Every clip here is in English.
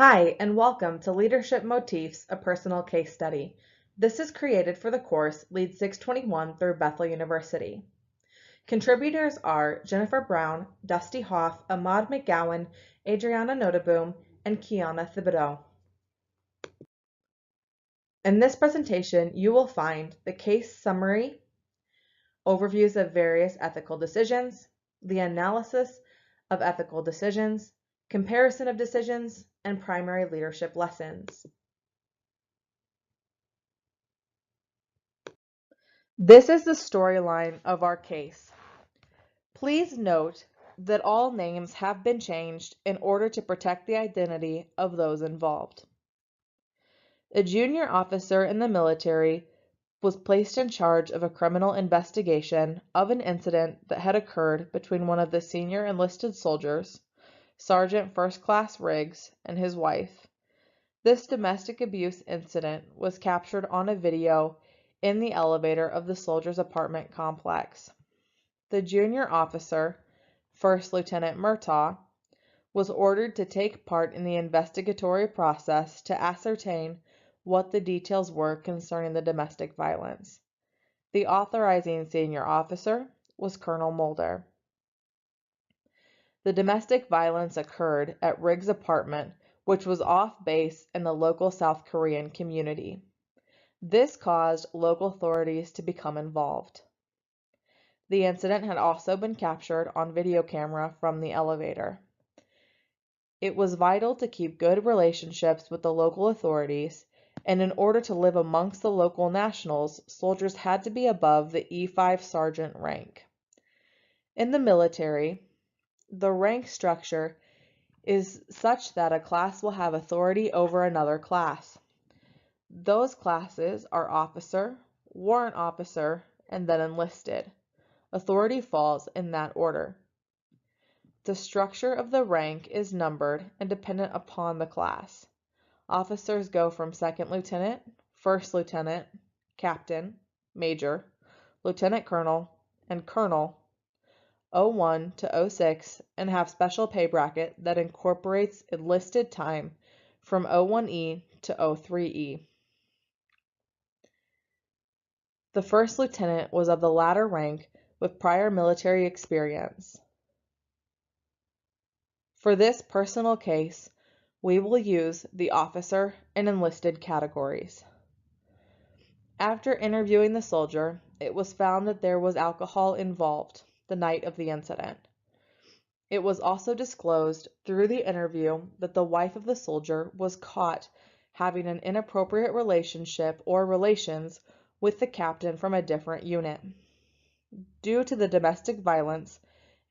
Hi, and welcome to Leadership Motifs, a personal case study. This is created for the course Lead 621 through Bethel University. Contributors are Jennifer Brown, Dusty Hoff, Ahmad McGowan, Adriana Notaboom, and Kiana Thibodeau. In this presentation, you will find the case summary, overviews of various ethical decisions, the analysis of ethical decisions, comparison of decisions, and primary leadership lessons. This is the storyline of our case. Please note that all names have been changed in order to protect the identity of those involved. A junior officer in the military was placed in charge of a criminal investigation of an incident that had occurred between one of the senior enlisted soldiers, Sergeant First Class Riggs, and his wife. This domestic abuse incident was captured on a video in the elevator of the soldier's apartment complex. The junior officer, First Lieutenant Murtaugh, was ordered to take part in the investigatory process to ascertain what the details were concerning the domestic violence. The authorizing senior officer was Colonel Mulder. The domestic violence occurred at Riggs' apartment, which was off base in the local South Korean community. This caused local authorities to become involved. The incident had also been captured on video camera from the elevator. It was vital to keep good relationships with the local authorities, and in order to live amongst the local nationals, soldiers had to be above the E5 sergeant rank. In the military, the rank structure is such that a class will have authority over another class. Those classes are officer, warrant officer, and then enlisted. Authority falls in that order. The structure of the rank is numbered and dependent upon the class. Officers go from second lieutenant, first lieutenant, captain, major, lieutenant colonel, and colonel, 01 to 06, and have special pay bracket that incorporates enlisted time from 01E to 03E. The first lieutenant was of the latter rank with prior military experience. For this personal case, we will use the officer and enlisted categories. After interviewing the soldier, it was found that there was alcohol involved the night of the incident. It was also disclosed through the interview that the wife of the soldier was caught having an inappropriate relationship or relations with the captain from a different unit. Due to the domestic violence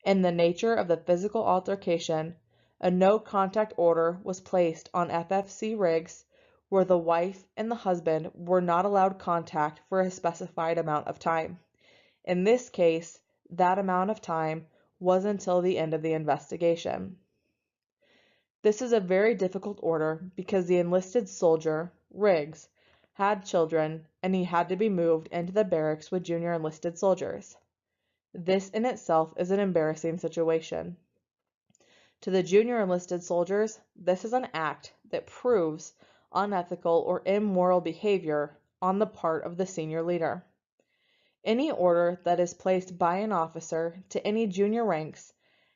and the nature of the physical altercation, a no-contact order was placed on FFC Riggs, where the wife and the husband were not allowed contact for a specified amount of time. In this case, that amount of time was until the end of the investigation. This is a very difficult order because the enlisted soldier, Riggs, had children and he had to be moved into the barracks with junior enlisted soldiers. This in itself is an embarrassing situation. To the junior enlisted soldiers, this is an act that proves unethical or immoral behavior on the part of the senior leader. Any order that is placed by an officer to any junior ranks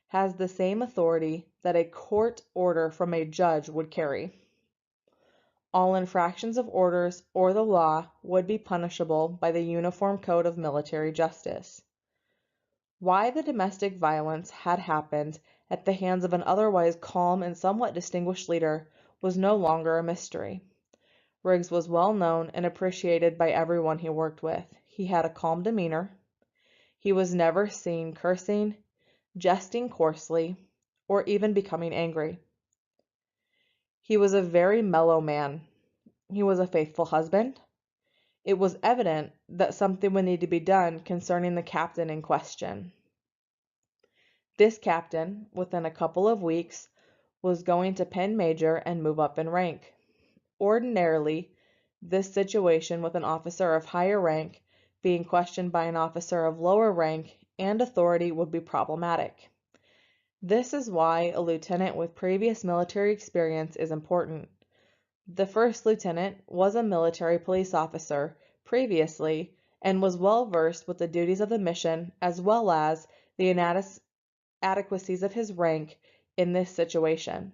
has the same authority that a court order from a judge would carry. All infractions of orders or the law would be punishable by the Uniform Code of Military Justice. Why the domestic violence had happened at the hands of an otherwise calm and somewhat distinguished leader was no longer a mystery. Riggs was well known and appreciated by everyone he worked with. He had a calm demeanor. He was never seen cursing, jesting coarsely, or even becoming angry. He was a very mellow man. He was a faithful husband. It was evident that something would need to be done concerning the captain in question. This captain, within a couple of weeks, was going to pen major and move up in rank. Ordinarily, this situation with an officer of higher rank being questioned by an officer of lower rank and authority would be problematic. This is why a lieutenant with previous military experience is important. The first lieutenant was a military police officer previously and was well versed with the duties of the mission as well as the inadequacies of his rank in this situation.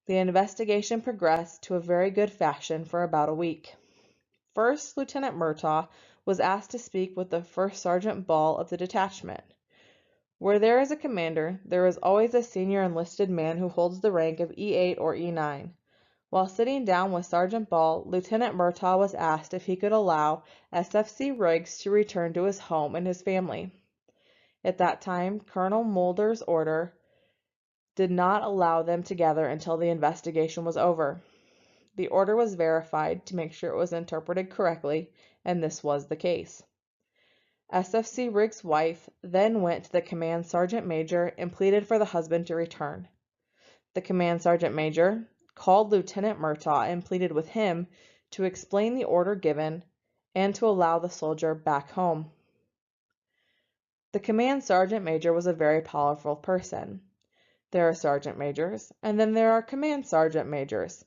The investigation progressed to a very good fashion for about a week. First Lieutenant Murtaugh was asked to speak with the First Sergeant Ball of the detachment. Where there is a commander, there is always a senior enlisted man who holds the rank of E8 or E9. While sitting down with Sergeant Ball, Lieutenant Murtaugh was asked if he could allow SFC Riggs to return to his home and his family. At that time, Colonel Mulder's order did not allow them together until the investigation was over. The order was verified to make sure it was interpreted correctly, and this was the case. SFC Riggs' wife then went to the Command Sergeant Major and pleaded for the husband to return. The Command Sergeant Major called Lieutenant Murtaugh and pleaded with him to explain the order given and to allow the soldier back home. The Command Sergeant Major was a very powerful person. There are Sergeant Majors, and then there are Command Sergeant Majors,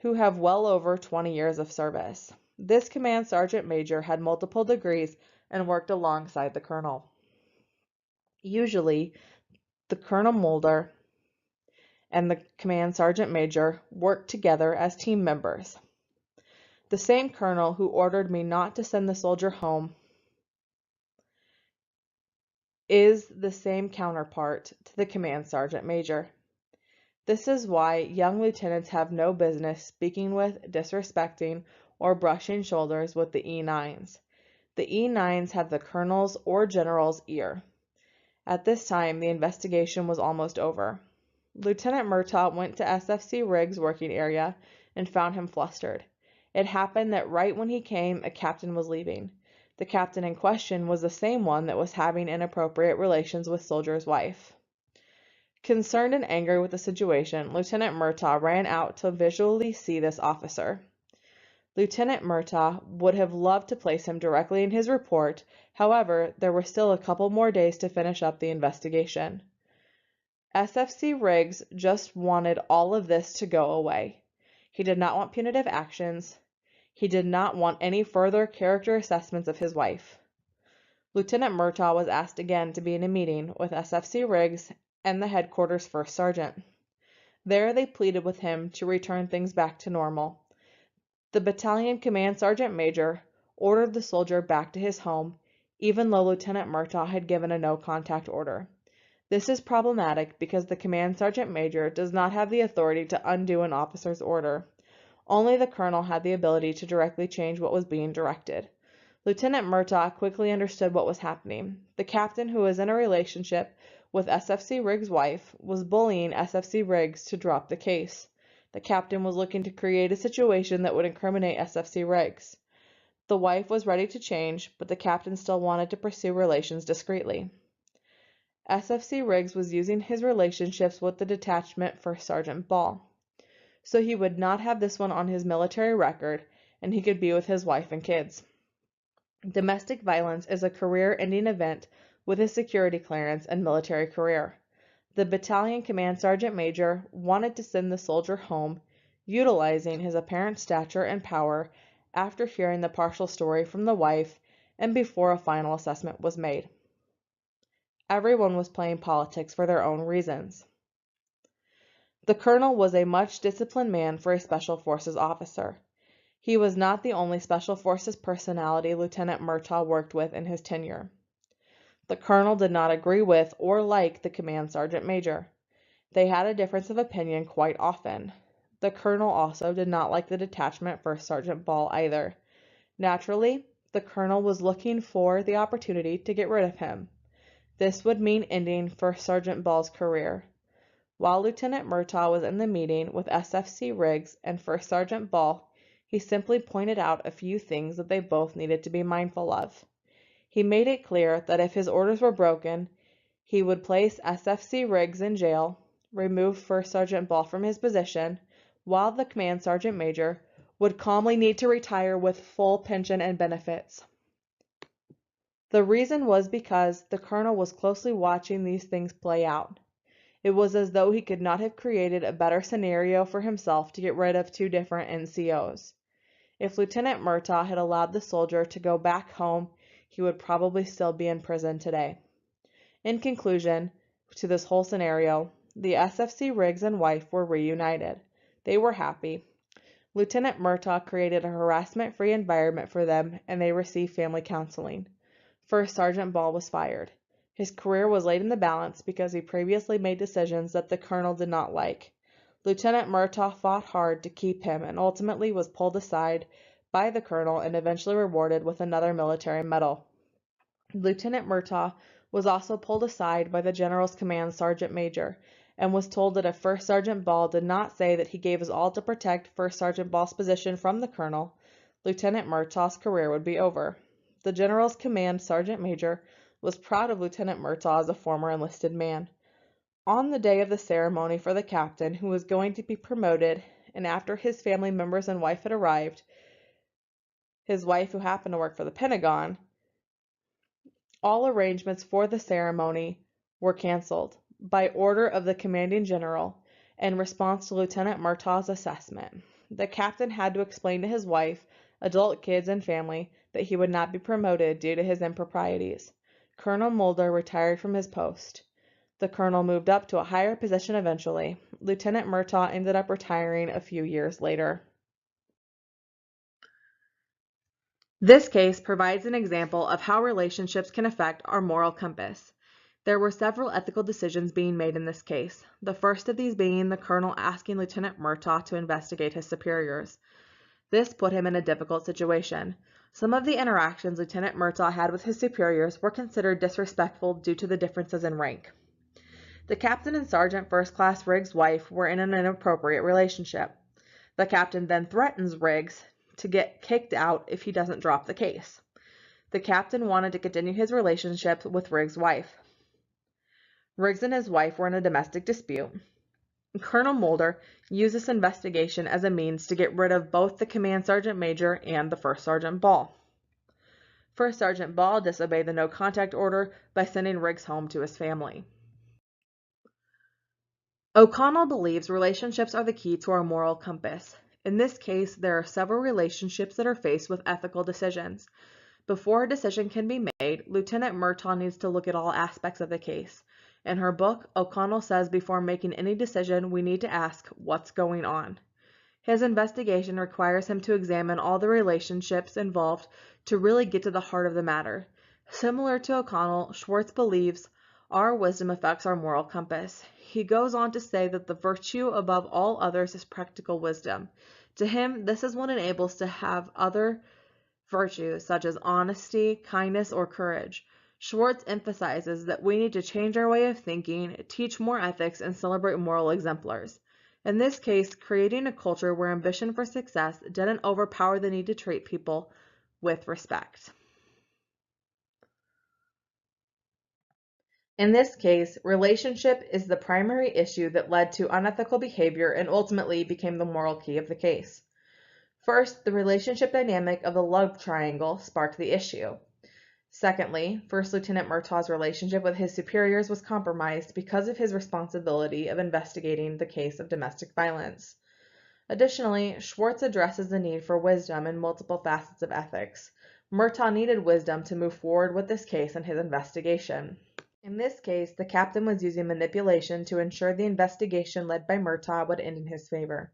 who have well over 20 years of service. This Command Sergeant Major had multiple degrees and worked alongside the Colonel. Usually, the Colonel Mulder and the Command Sergeant Major worked together as team members. The same Colonel who ordered me not to send the soldier home is the same counterpart to the Command Sergeant Major. This is why young lieutenants have no business speaking with, disrespecting, or brushing shoulders with the E9s. The E9s have the colonel's or general's ear. At this time, the investigation was almost over. Lieutenant Murtaugh went to SFC Riggs' working area and found him flustered. It happened that right when he came, a captain was leaving. The captain in question was the same one that was having inappropriate relations with soldier's wife. Concerned and angry with the situation, Lieutenant Murtaugh ran out to visually see this officer. Lieutenant Murtaugh would have loved to place him directly in his report, however, there were still a couple more days to finish up the investigation. SFC Riggs just wanted all of this to go away. He did not want punitive actions. He did not want any further character assessments of his wife. Lieutenant Murtaugh was asked again to be in a meeting with SFC Riggs and the headquarters first sergeant. There they pleaded with him to return things back to normal. The battalion command sergeant major ordered the soldier back to his home, even though Lieutenant Murtaugh had given a no-contact order. This is problematic because the command sergeant major does not have the authority to undo an officer's order. Only the colonel had the ability to directly change what was being directed. Lieutenant Murtaugh quickly understood what was happening. The captain, who was in a relationship with SFC Riggs' wife, was bullying SFC Riggs to drop the case. The captain was looking to create a situation that would incriminate SFC Riggs. The wife was ready to change, but the captain still wanted to pursue relations discreetly. SFC Riggs was using his relationships with the detachment for Sergeant Ball, so he would not have this one on his military record, and he could be with his wife and kids. Domestic violence is a career-ending event with a security clearance and military career. The battalion command sergeant major wanted to send the soldier home, utilizing his apparent stature and power after hearing the partial story from the wife and before a final assessment was made. Everyone was playing politics for their own reasons. The colonel was a much disciplined man for a Special Forces officer. He was not the only Special Forces personality Lieutenant Murtaugh worked with in his tenure. The colonel did not agree with or like the command sergeant major. They had a difference of opinion quite often. The colonel also did not like the detachment first sergeant Ball either. Naturally, the colonel was looking for the opportunity to get rid of him. This would mean ending First Sergeant Ball's career. While Lieutenant Murtaugh was in the meeting with SFC Riggs and First Sergeant Ball, he simply pointed out a few things that they both needed to be mindful of. He made it clear that if his orders were broken, he would place SFC Riggs in jail, remove First Sergeant Ball from his position, while the Command Sergeant Major would calmly need to retire with full pension and benefits. The reason was because the colonel was closely watching these things play out. It was as though he could not have created a better scenario for himself to get rid of two different NCOs. If Lieutenant Murtaugh had allowed the soldier to go back home, he would probably still be in prison today. In conclusion to this whole scenario, the SFC Riggs and wife were reunited. They were happy. Lieutenant Murtaugh created a harassment-free environment for them, and they received family counseling. First Sergeant Ball was fired. His career was laid in the balance because he previously made decisions that the colonel did not like. Lieutenant Murtaugh fought hard to keep him and ultimately was pulled aside by the colonel and eventually rewarded with another military medal. Lieutenant Murtaugh was also pulled aside by the general's command sergeant major and was told that if First Sergeant Ball did not say that he gave his all to protect First Sergeant Ball's position from the colonel, Lieutenant Murtaugh's career would be over. The general's command sergeant major was proud of Lieutenant Murtaugh as a former enlisted man. On the day of the ceremony for the captain who was going to be promoted, and after his family members and wife had arrived, his wife who happened to work for the Pentagon, all arrangements for the ceremony were canceled by order of the commanding general in response to Lieutenant Murtaugh's assessment. The captain had to explain to his wife, adult kids, and family that he would not be promoted due to his improprieties. Colonel Mulder retired from his post. The colonel moved up to a higher position eventually. Lieutenant Murtaugh ended up retiring a few years later. This case provides an example of how relationships can affect our moral compass. There were several ethical decisions being made in this case, the first of these being the colonel asking Lieutenant Murtaugh to investigate his superiors. This put him in a difficult situation. Some of the interactions Lieutenant Murtaugh had with his superiors were considered disrespectful due to the differences in rank. The captain and Sergeant First Class Riggs' wife were in an inappropriate relationship. The captain then threatens Riggs to get kicked out if he doesn't drop the case. The captain wanted to continue his relationship with Riggs' wife. Riggs and his wife were in a domestic dispute. Colonel Mulder used this investigation as a means to get rid of both the command sergeant major and the First Sergeant Ball. First Sergeant Ball disobeyed the no contact order by sending Riggs home to his family. O'Connell believes relationships are the key to our moral compass. In this case, there are several relationships that are faced with ethical decisions. Before a decision can be made, Lieutenant Murtaugh needs to look at all aspects of the case. In her book, O'Connell says before making any decision, we need to ask, what's going on? His investigation requires him to examine all the relationships involved to really get to the heart of the matter. Similar to O'Connell, Schwartz believes our wisdom affects our moral compass. He goes on to say that the virtue above all others is practical wisdom. To him, this is what enables to have other virtues such as honesty, kindness, or courage. Schwartz emphasizes that we need to change our way of thinking, teach more ethics, and celebrate moral exemplars. In this case, creating a culture where ambition for success didn't overpower the need to treat people with respect. In this case, relationship is the primary issue that led to unethical behavior and ultimately became the moral key of the case. First, the relationship dynamic of the love triangle sparked the issue. Secondly, First Lieutenant Murtaugh's relationship with his superiors was compromised because of his responsibility of investigating the case of domestic violence. Additionally, Schwartz addresses the need for wisdom in multiple facets of ethics. Murtaugh needed wisdom to move forward with this case and his investigation. In this case, the captain was using manipulation to ensure the investigation led by Murtaugh would end in his favor.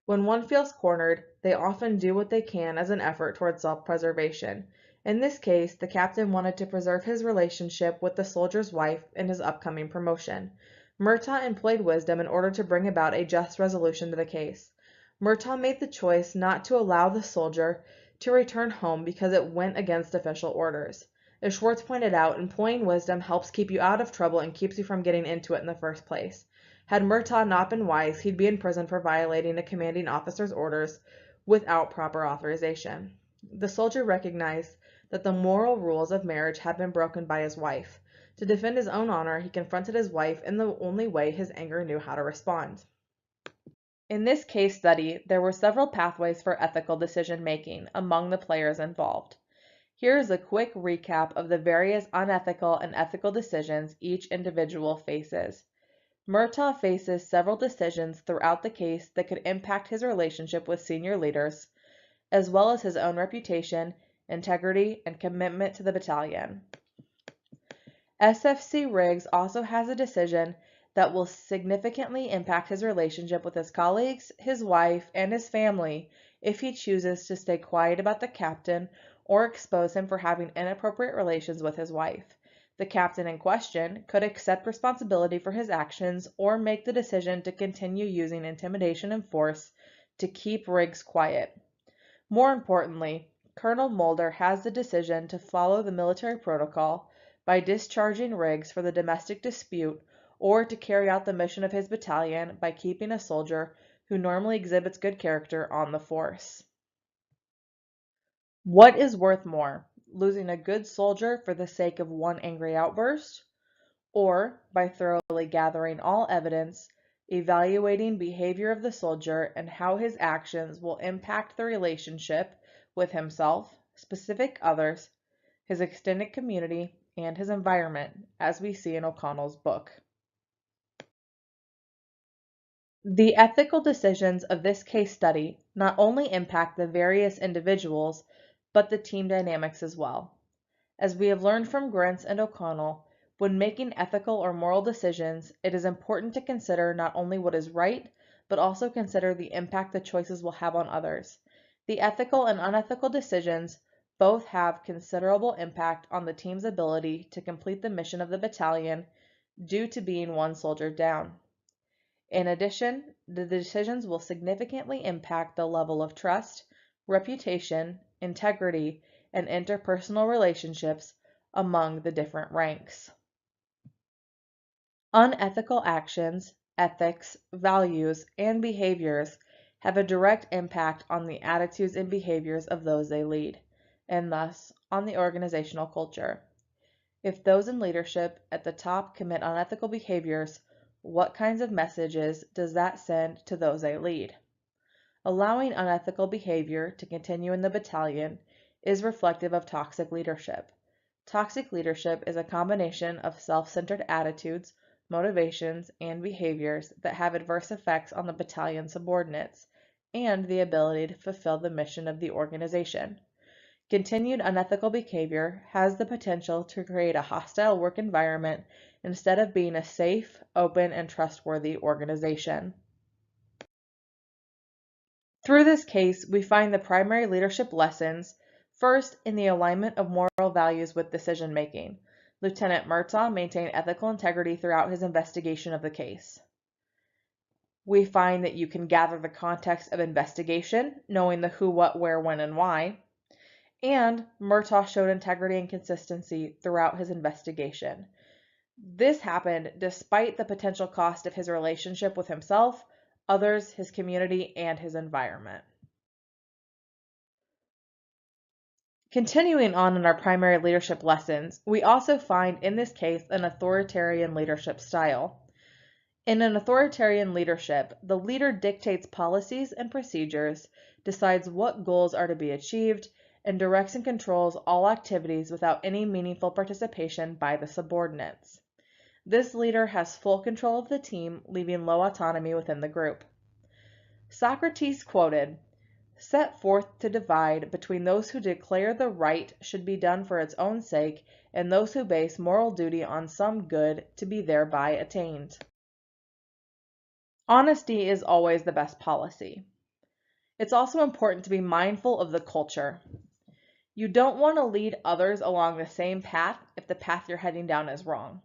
When one feels cornered, they often do what they can as an effort toward self-preservation. In this case, the captain wanted to preserve his relationship with the soldier's wife and his upcoming promotion. Murtaugh employed wisdom in order to bring about a just resolution to the case. Murtaugh made the choice not to allow the soldier to return home because it went against official orders. As Schwartz pointed out, employing wisdom helps keep you out of trouble and keeps you from getting into it in the first place. Had Murtaugh not been wise, he'd be in prison for violating a commanding officer's orders without proper authorization. The soldier recognized that the moral rules of marriage had been broken by his wife. To defend his own honor, he confronted his wife in the only way his anger knew how to respond. In this case study, there were several pathways for ethical decision-making among the players involved. Here is a quick recap of the various unethical and ethical decisions each individual faces. Murtaugh faces several decisions throughout the case that could impact his relationship with senior leaders, as well as his own reputation, integrity, and commitment to the battalion. SFC Riggs also has a decision that will significantly impact his relationship with his colleagues, his wife, and his family if he chooses to stay quiet about the captain or expose him for having inappropriate relations with his wife. The captain in question could accept responsibility for his actions or make the decision to continue using intimidation and force to keep Riggs quiet. More importantly, Colonel Mulder has the decision to follow the military protocol by discharging Riggs for the domestic dispute or to carry out the mission of his battalion by keeping a soldier who normally exhibits good character on the force. What is worth more, losing a good soldier for the sake of one angry outburst, or by thoroughly gathering all evidence, evaluating behavior of the soldier and how his actions will impact the relationship with himself, specific others, his extended community, and his environment, as we see in O'Connell's book. The ethical decisions of this case study not only impact the various individuals, but the team dynamics as well. As we have learned from Grentz and O'Connell, when making ethical or moral decisions, it is important to consider not only what is right, but also consider the impact the choices will have on others. The ethical and unethical decisions both have considerable impact on the team's ability to complete the mission of the battalion due to being one soldier down. In addition, the decisions will significantly impact the level of trust, reputation, integrity, and interpersonal relationships among the different ranks. Unethical actions, ethics, values, and behaviors have a direct impact on the attitudes and behaviors of those they lead, and thus on the organizational culture. If those in leadership at the top commit unethical behaviors, what kinds of messages does that send to those they lead? Allowing unethical behavior to continue in the battalion is reflective of toxic leadership. Toxic leadership is a combination of self-centered attitudes, motivations, and behaviors that have adverse effects on the battalion subordinates and the ability to fulfill the mission of the organization. Continued unethical behavior has the potential to create a hostile work environment instead of being a safe, open, and trustworthy organization. Through this case, we find the primary leadership lessons, first in the alignment of moral values with decision making. Lieutenant Murtaugh maintained ethical integrity throughout his investigation of the case. We find that you can gather the context of investigation, knowing the who, what, where, when, and why. And Murtaugh showed integrity and consistency throughout his investigation. This happened despite the potential cost of his relationship with himself, others, his community, and his environment. Continuing on in our primary leadership lessons, we also find in this case an authoritarian leadership style. In an authoritarian leadership, the leader dictates policies and procedures, decides what goals are to be achieved, and directs and controls all activities without any meaningful participation by the subordinates. This leader has full control of the team, leaving low autonomy within the group. Socrates quoted, "Set forth to divide between those who declare the right should be done for its own sake and those who base moral duty on some good to be thereby attained." Honesty is always the best policy. It's also important to be mindful of the culture. You don't want to lead others along the same path if the path you're heading down is wrong.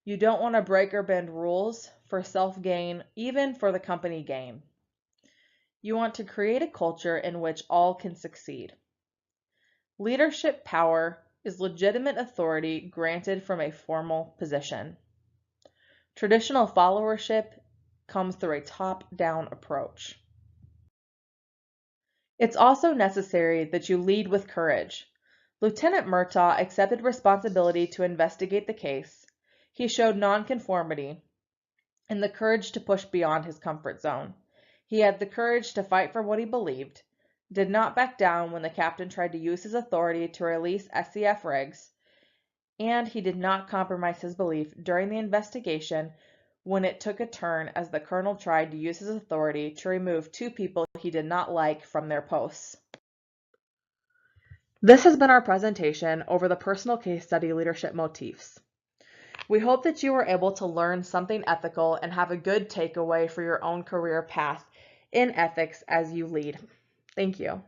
You don't want to break or bend rules for self-gain, even for the company gain. You want to create a culture in which all can succeed. Leadership power is legitimate authority granted from a formal position. Traditional followership comes through a top-down approach. It's also necessary that you lead with courage. Lieutenant Murtaugh accepted responsibility to investigate the case. He showed nonconformity and the courage to push beyond his comfort zone. He had the courage to fight for what he believed, did not back down when the captain tried to use his authority to release SCF Riggs, and he did not compromise his belief during the investigation when it took a turn as the colonel tried to use his authority to remove 2 people he did not like from their posts. This has been our presentation over the personal case study leadership motifs. We hope that you were able to learn something ethical and have a good takeaway for your own career path in ethics as you lead. Thank you.